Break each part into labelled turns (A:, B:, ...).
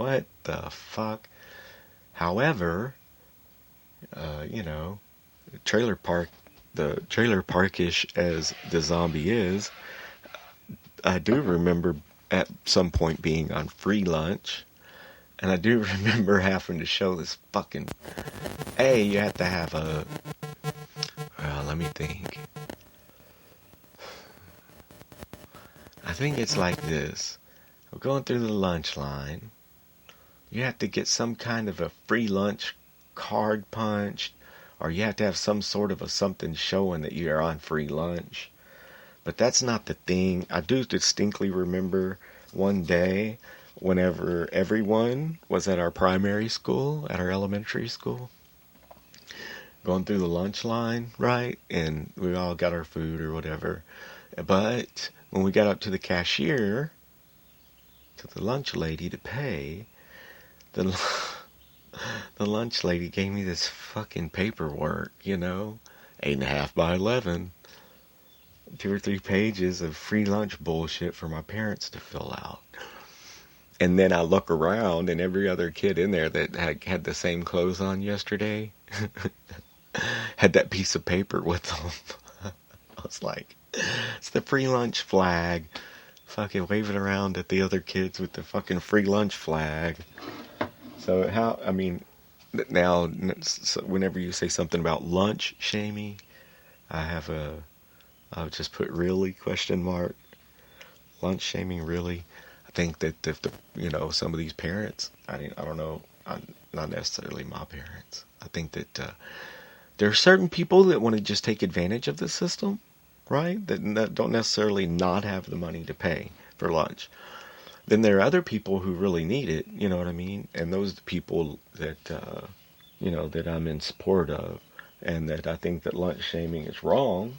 A: what the fuck? However, trailer parkish as the zombie is, I do remember at some point being on free lunch, and I do remember having to show this fucking, hey, you have to have a, well, let me think. I think it's like this. We're going through the lunch line. You have to get some kind of a free lunch card punched, or you have to have some sort of a something showing that you're on free lunch. But that's not the thing. I do distinctly remember one day whenever everyone was at our primary school, at our elementary school, going through the lunch line, right? And we all got our food or whatever. But when we got up to the cashier, to the lunch lady to pay, the lunch lady gave me this fucking paperwork, 8.5 by 11. 2 or 3 pages of free lunch bullshit for my parents to fill out. And then I look around, and every other kid in there that had the same clothes on yesterday had that piece of paper with them. I was like, it's the free lunch flag. Fucking waving around at the other kids with the fucking free lunch flag. So now, whenever you say something about lunch shaming, I'll just put really ? Lunch shaming, really? I think that if some of these parents, I don't know, not necessarily my parents. I think that there are certain people that want to just take advantage of the system, right? That don't necessarily not have the money to pay for lunch. Then there are other people who really need it, you know what I mean? And those are the people that, that I'm in support of, and that I think that lunch shaming is wrong.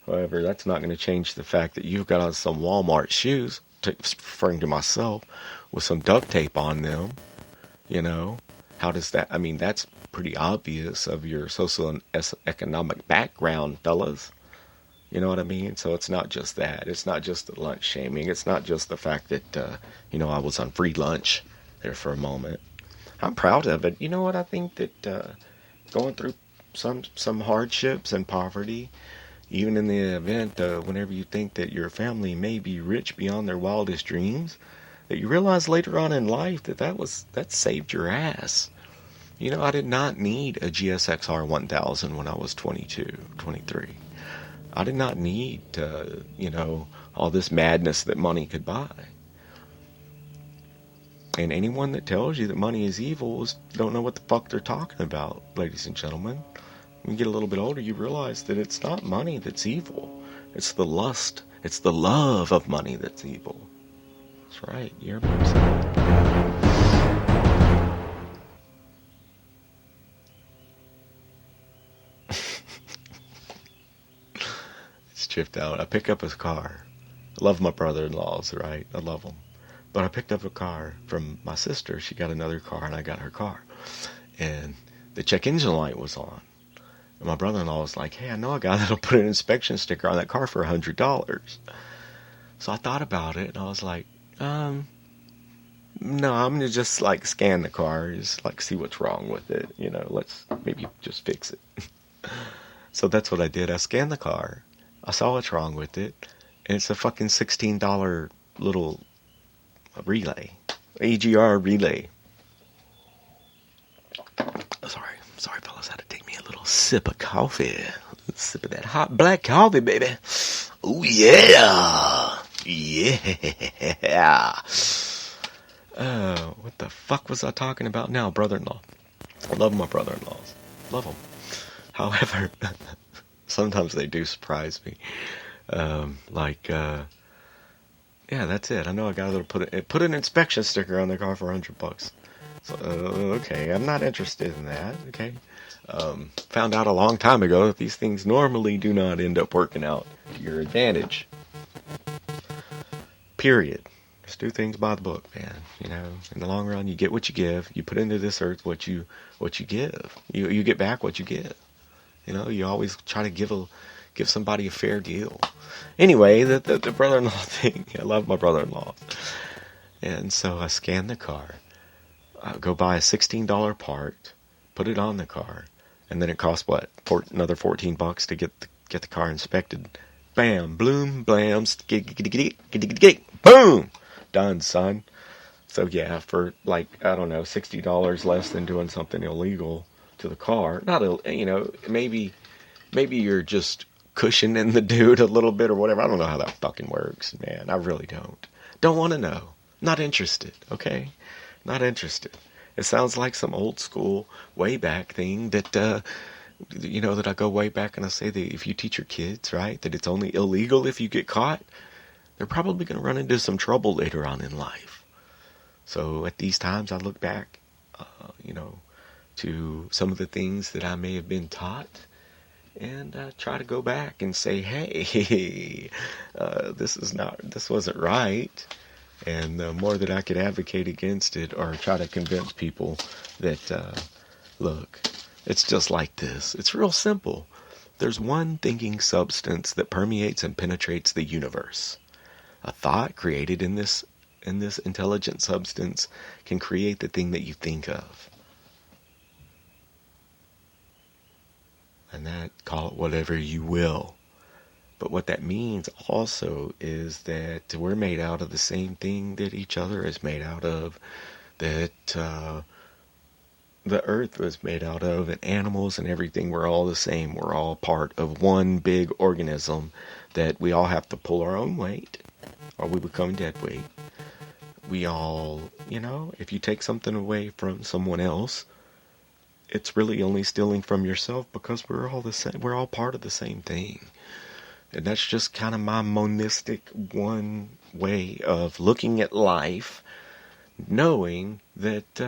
A: However, that's not going to change the fact that you've got on some Walmart shoes, referring to myself, with some duct tape on them, How does that, that's pretty obvious of your social and economic background, fellas. You know what I mean? So it's not just that. It's not just the lunch shaming. It's not just the fact that, I was on free lunch there for a moment. I'm proud of it. You know what? I think that going through some hardships and poverty, even in the event, whenever you think that your family may be rich beyond their wildest dreams, that you realize later on in life that saved your ass. I did not need a GSX-R 1000 when I was 22, 23. I did not need, all this madness that money could buy. And anyone that tells you that money is evil don't know what the fuck they're talking about, ladies and gentlemen. When you get a little bit older, you realize that it's not money that's evil. It's the lust. It's the love of money that's evil. That's right. You heard what I'm saying. It's tripped out. I pick up his car. I love my brother-in-laws, right? I love them. But I picked up a car from my sister. She got another car, and I got her car. And the check engine light was on. And my brother-in-law was like, hey, I know a guy that'll put an inspection sticker on that car for $100. So I thought about it, and I was like, no, I'm going to just, scan the car, just, see what's wrong with it. Let's maybe just fix it. So that's what I did. I scanned the car. I saw what's wrong with it. And it's a fucking $16 little relay. AGR relay. Sorry, fellas. I had to take me a little sip of coffee. Sip of that hot black coffee, baby. Oh, yeah. Yeah. What the fuck was I talking about now? Brother-in-law. I love my brother-in-laws. Love them. However, sometimes they do surprise me. Yeah, that's it. I know a guy that'll put an inspection sticker on their car for $100. So, okay, I'm not interested in that. Okay, found out a long time ago that these things normally do not end up working out to your advantage. Period. Just do things by the book, man. In the long run, you get what you give. You put into this earth what you give. You get back what you give. You always try to give somebody a fair deal. Anyway, the brother-in-law thing. I love my brother-in-law. And so I scanned the car. go buy a $16 part, put it on the car, and then it costs what? Another $14 to get the car inspected. Bam, bloom, blams, boom, done, son. So yeah, for like, I don't know, $60 less than doing something illegal to the car. Not, maybe you're just cushioning the dude a little bit or whatever. I don't know how that fucking works, man. I really don't. Don't want to know. Not interested, okay? Not interested. It sounds like some old school way back thing that, that I go way back and I say that if you teach your kids, right, that it's only illegal if you get caught, they're probably going to run into some trouble later on in life. So at these times I look back, to some of the things that I may have been taught and try to go back and say, hey, this wasn't right. And the more that I could advocate against it or try to convince people that, look, it's just like this. It's real simple. There's one thinking substance that permeates and penetrates the universe. A thought created in this intelligent substance can create the thing that you think of. And that, call it whatever you will. But what that means also is that we're made out of the same thing that each other is made out of, that the earth was made out of, and animals and everything, we're all the same. We're all part of one big organism that we all have to pull our own weight or we become dead weight. We all, if you take something away from someone else, it's really only stealing from yourself because we're all the same. We're all part of the same thing. And that's just kind of my monistic one way of looking at life, knowing that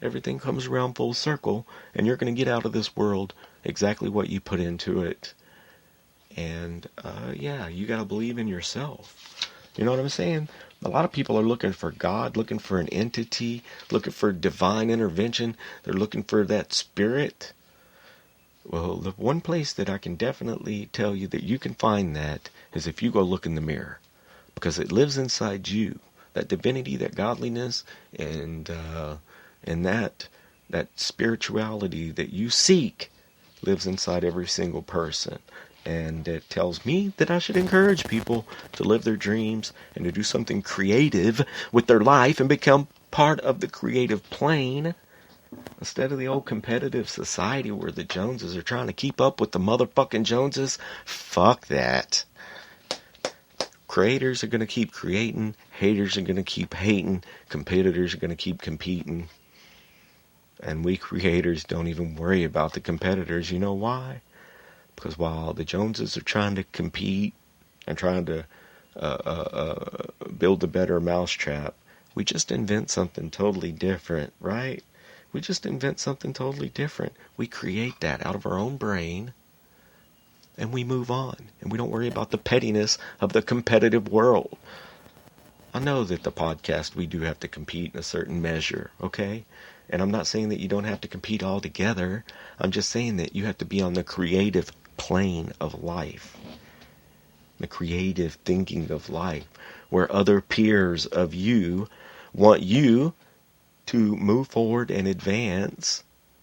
A: everything comes around full circle and you're going to get out of this world exactly what you put into it. And you got to believe in yourself. You know what I'm saying? A lot of people are looking for God, looking for an entity, looking for divine intervention. They're looking for that spirit. Well, the one place that I can definitely tell you that you can find that is if you go look in the mirror. Because it lives inside you. That divinity, that godliness, and that spirituality that you seek lives inside every single person. And it tells me that I should encourage people to live their dreams and to do something creative with their life and become part of the creative plane instead of the old competitive society where the Joneses are trying to keep up with the motherfucking Joneses. Fuck that. Creators are going to keep creating. Haters are going to keep hating. Competitors are going to keep competing. And we creators don't even worry about the competitors. You know why? Because while the Joneses are trying to compete and trying to build a better mousetrap, we just invent something totally different, right? We just invent something totally different. We create that out of our own brain, and we move on. And we don't worry about the pettiness of the competitive world. I know that the podcast, we do have to compete in a certain measure, okay? And I'm not saying that you don't have to compete all together. I'm just saying that you have to be on the creative plane of life. The creative thinking of life. Where other peers of you want you to move forward and advance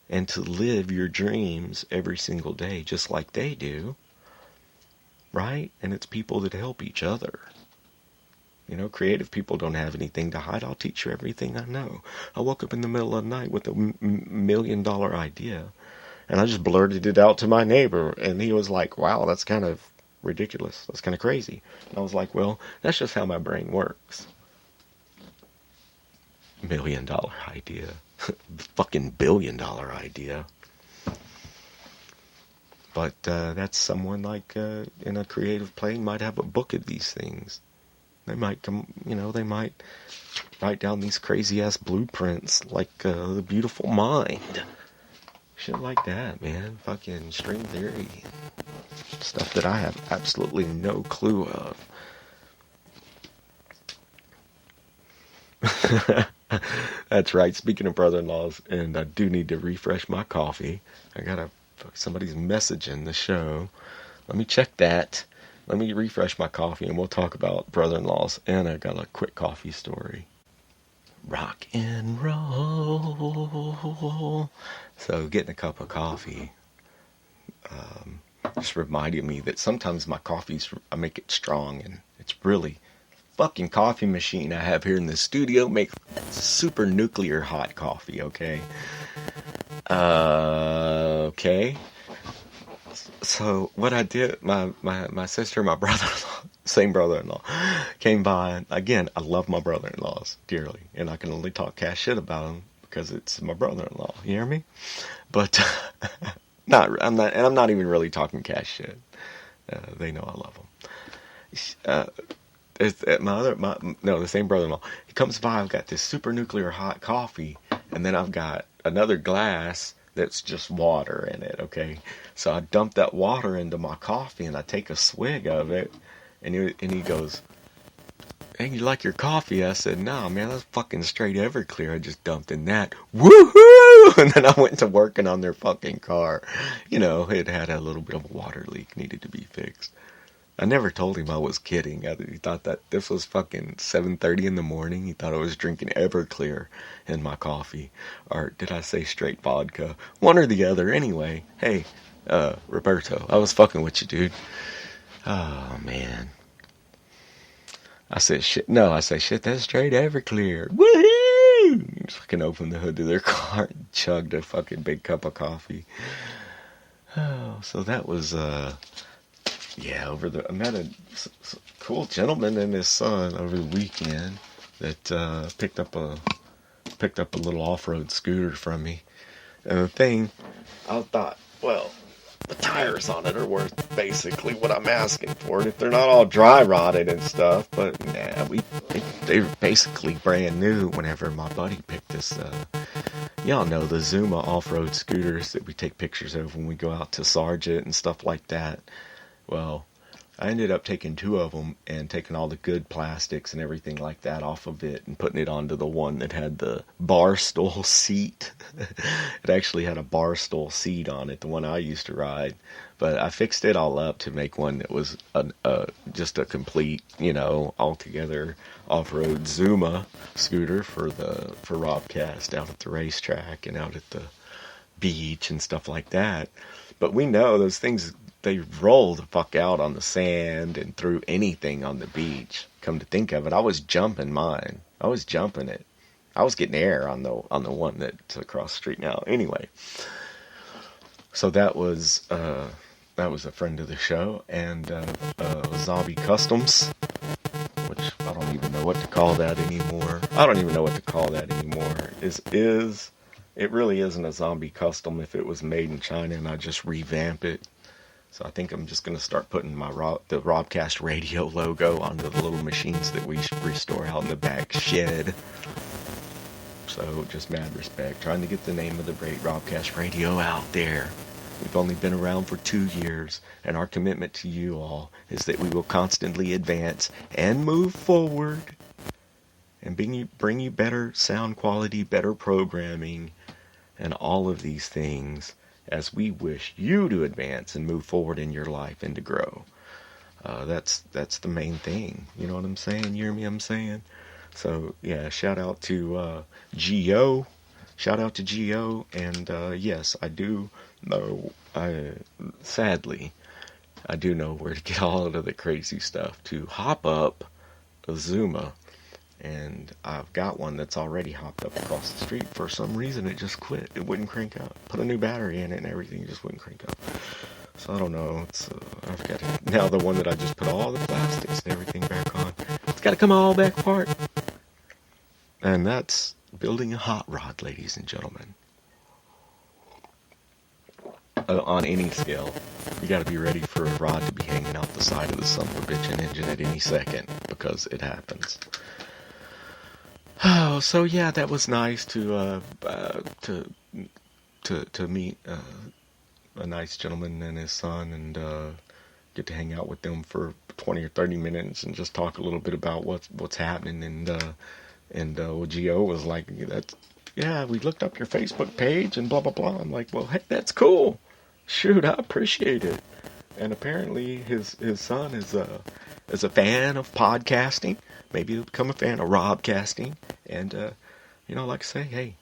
A: and to live your dreams every single day just like they do. Right? And it's people that help each other. Creative people don't have anything to hide. I'll teach you everything I know. I woke up in the middle of the night with a $1 million idea, and I just blurted it out to my neighbor, and he was like, wow, that's kind of ridiculous. That's kind of crazy. And I was like, well, that's just how my brain works. $1 million idea. Fucking $1 billion idea. But that's someone like in a creative plane might have a book of these things. They might come, they might write down these crazy-ass blueprints like The Beautiful Mind. Shit like that, man. Fucking string theory. Stuff that I have absolutely no clue of. That's right. Speaking of brother-in-laws, and I do need to refresh my coffee. Somebody's messaging the show. Let me check that. Let me refresh my coffee and we'll talk about brother-in-laws. And I got a quick coffee story. Rock and roll. So getting a cup of coffee just reminded me that sometimes my coffee's, I make it strong, and it's really fucking coffee machine I have here in the studio makes super nuclear hot coffee, okay? Okay. So what I did, my sister and my brother-in-law, same brother-in-law, came by. And again, I love my brother-in-laws dearly, and I can only talk cash shit about them because it's my brother-in-law. You hear me? But I'm not even really talking cash shit. They know I love them. The same brother-in-law. He comes by. I've got this super nuclear hot coffee, and then I've got another glass that's just water in it. Okay, so I dump that water into my coffee, and I take a swig of it, and he goes, "Hey, you like your coffee?" I said, "Nah, man, that's fucking straight Everclear. I just dumped in that. Woohoo!" And then I went to working on their fucking car. You know, it had a little bit of a water leak, needed to be fixed. I never told him I was kidding. He thought that this was fucking 7:30 in the morning. He thought I was drinking Everclear in my coffee. Or did I say straight vodka? One or the other. Anyway, hey, Roberto, I was fucking with you, dude. Oh, man. I said, shit, that's straight Everclear. Woohoo! Fucking opened the hood to their car and chugged a fucking big cup of coffee. Oh, so that was, yeah, I met a cool gentleman and his son over the weekend that picked up a little off-road scooter from me. And the thing, I thought, well, the tires on it are worth basically what I'm asking for it. If they're not all dry rotted and stuff, but nah, they were basically brand new. Whenever my buddy picked this, y'all know the Zuma off-road scooters that we take pictures of when we go out to Sargent and stuff like that. Well, I ended up taking two of them and taking all the good plastics and everything like that off of it and putting it onto the one that had the bar stool seat. It actually had a bar stool seat on it, the one I used to ride. But I fixed it all up to make one that was just a complete, altogether off-road Zuma scooter for Robcast out at the racetrack and out at the beach and stuff like that. But we know those things, they roll the fuck out on the sand and through anything on the beach. Come to think of it, I was jumping mine. I was jumping it. I was getting air on the one that's across the street now. Anyway, so that was a friend of the show, and Zombie Customs, which I don't even know what to call that anymore. It really isn't a zombie custom if it was made in China and I just revamp it. So I think I'm just going to start putting the Robcast radio logo onto the little machines that we restore out in the back shed. So just mad respect. Trying to get the name of the great Robcast radio out there. We've only been around for 2 years, and our commitment to you all is that we will constantly advance and move forward and bring you better sound quality, better programming, and all of these things as we wish you to advance and move forward in your life and to grow. That's the main thing. You know what I'm saying? You hear me? I'm saying? So, yeah, shout out to Geo. Shout out to Geo. And, yes, I do know, sadly, I do know where to get all of the crazy stuff to hop up a Zuma. And I've got one that's already hopped up across the street. For some reason, it just quit. It wouldn't crank up. Put a new battery in it and everything, just wouldn't crank up. So I don't know. I've got it. Now the one that I just put all the plastics and everything back on, it's got to come all back apart. And that's building a hot rod, ladies and gentlemen. On any scale, you got to be ready for a rod to be hanging out the side of the son of a bitchin' engine at any second, because it happens. Oh, so yeah, that was nice to meet a nice gentleman and his son, and get to hang out with them for 20 or 30 minutes and just talk a little bit about what's happening. And Gio was like, we looked up your Facebook page and blah blah blah. I'm like, well, hey, that's cool. Shoot, I appreciate it. And apparently his son is a fan of podcasting. Maybe he'll become a fan of Robcasting. And, like I say, hey,